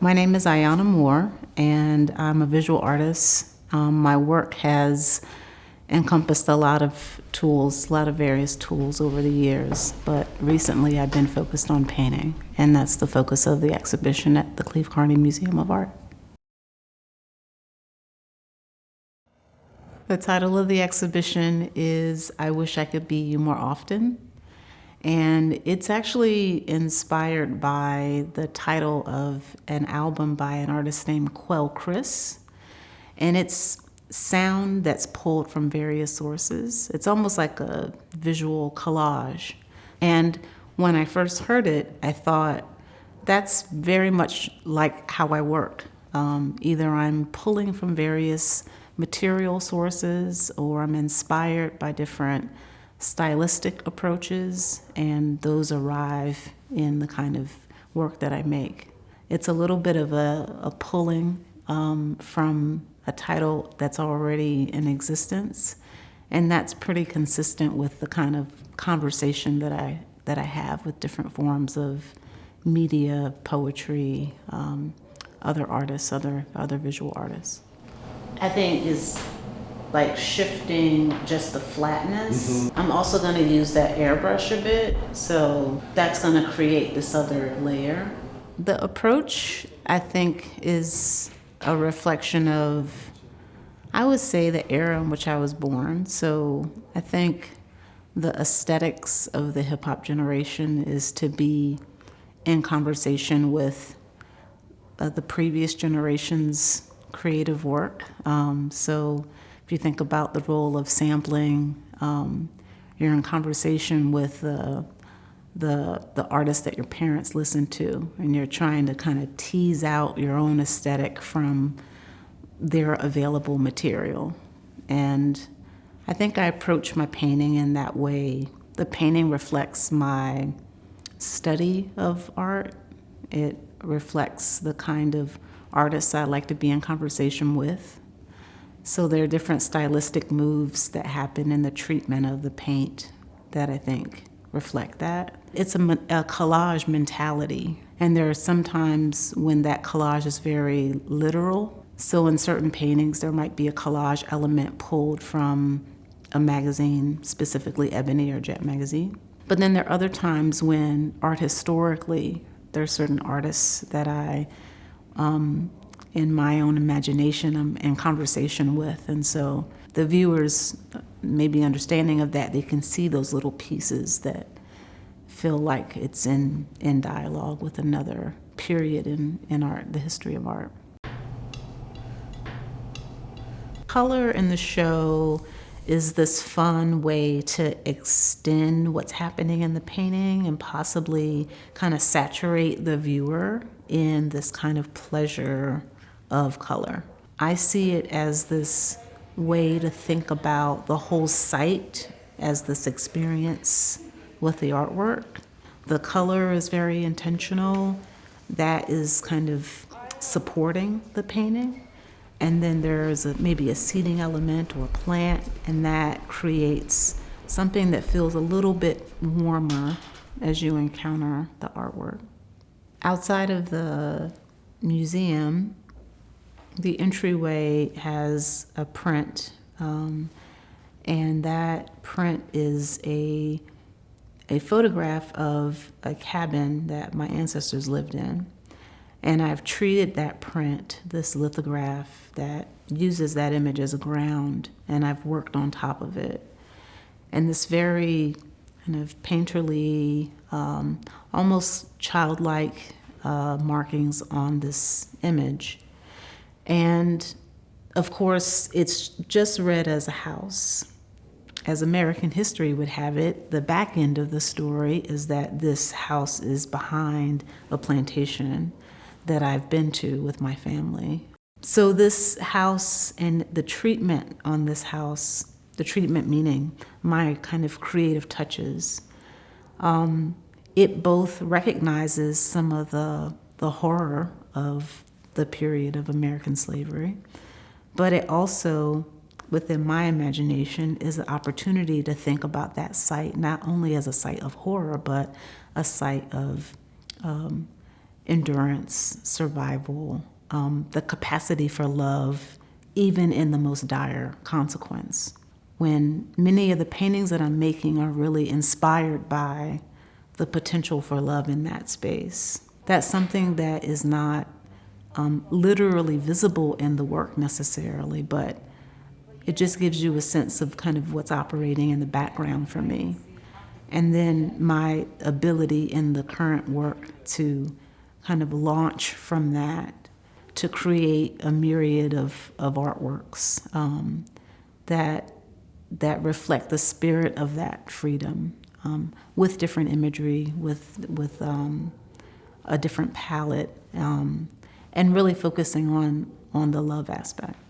My name is Ayanah Moor, and I'm a visual artist. My work has encompassed a lot of tools, a lot of various tools over the years, but recently I've been focused on painting, and that's the focus of the exhibition at the Cleve Carney Museum of Art. The title of the exhibition is I Wish I Could Be You More Often. And it's actually inspired by the title of an album by an artist named Chris. And it's sound that's pulled from various sources. It's almost like a visual collage. And when I first heard it, I thought, that's very much like how I work. Either I'm pulling from various material sources or I'm inspired by different stylistic approaches, and those arrive in the kind of work that I make. It's a little bit of a pulling from a title that's already in existence, and that's pretty consistent with the kind of conversation that I have with different forms of media, poetry, other artists, other visual artists. I think is like shifting just the flatness. Mm-hmm. I'm also going to use that airbrush a bit, so that's going to create this other layer. The approach, I think, is a reflection of, I would say, the era in which I was born. So I think the aesthetics of the hip-hop generation is to be in conversation with the previous generation's creative work. So if you think about the role of sampling, you're in conversation with the artists that your parents listened to, and you're trying to kind of tease out your own aesthetic from their available material. And I think I approach my painting in that way. The painting reflects my study of art. It reflects the kind of artists I like to be in conversation with. So there are different stylistic moves that happen in the treatment of the paint that I think reflect that. It's a collage mentality, and there are some times when that collage is very literal. So in certain paintings, there might be a collage element pulled from a magazine, specifically Ebony or Jet magazine. But then there are other times when art historically, there are certain artists that I in my own imagination, I'm in conversation with. And so the viewers may be understanding of that. They can see those little pieces that feel like it's in dialogue with another period in art, the history of art. Color in the show is this fun way to extend what's happening in the painting and possibly kind of saturate the viewer in this kind of pleasure of color. I see it as this way to think about the whole site as this experience with the artwork. The color is very intentional. That is kind of supporting the painting. And then there's maybe a seating element or a plant, and that creates something that feels a little bit warmer as you encounter the artwork. Outside of the museum, the entryway has a print, and that print is a photograph of a cabin that my ancestors lived in. And I've treated that print, this lithograph that uses that image as a ground, and I've worked on top of it. And this very kind of painterly, almost childlike markings on this image. And of course, it's just read as a house. As American history would have it, the back end of the story is that this house is behind a plantation that I've been to with my family. So this house and the treatment on this house, the treatment meaning my kind of creative touches, it both recognizes some of the horror of the period of American slavery, but it also, within my imagination, is an opportunity to think about that site not only as a site of horror, but a site of endurance, survival, the capacity for love, even in the most dire consequence. When many of the paintings that I'm making are really inspired by the potential for love in that space. That's something that is not literally visible in the work necessarily, but it just gives you a sense of kind of what's operating in the background for me. And then my ability in the current work to kind of launch from that to create a myriad of artworks that reflect the spirit of that freedom, with different imagery, with a different palette, and really focusing on the love aspect.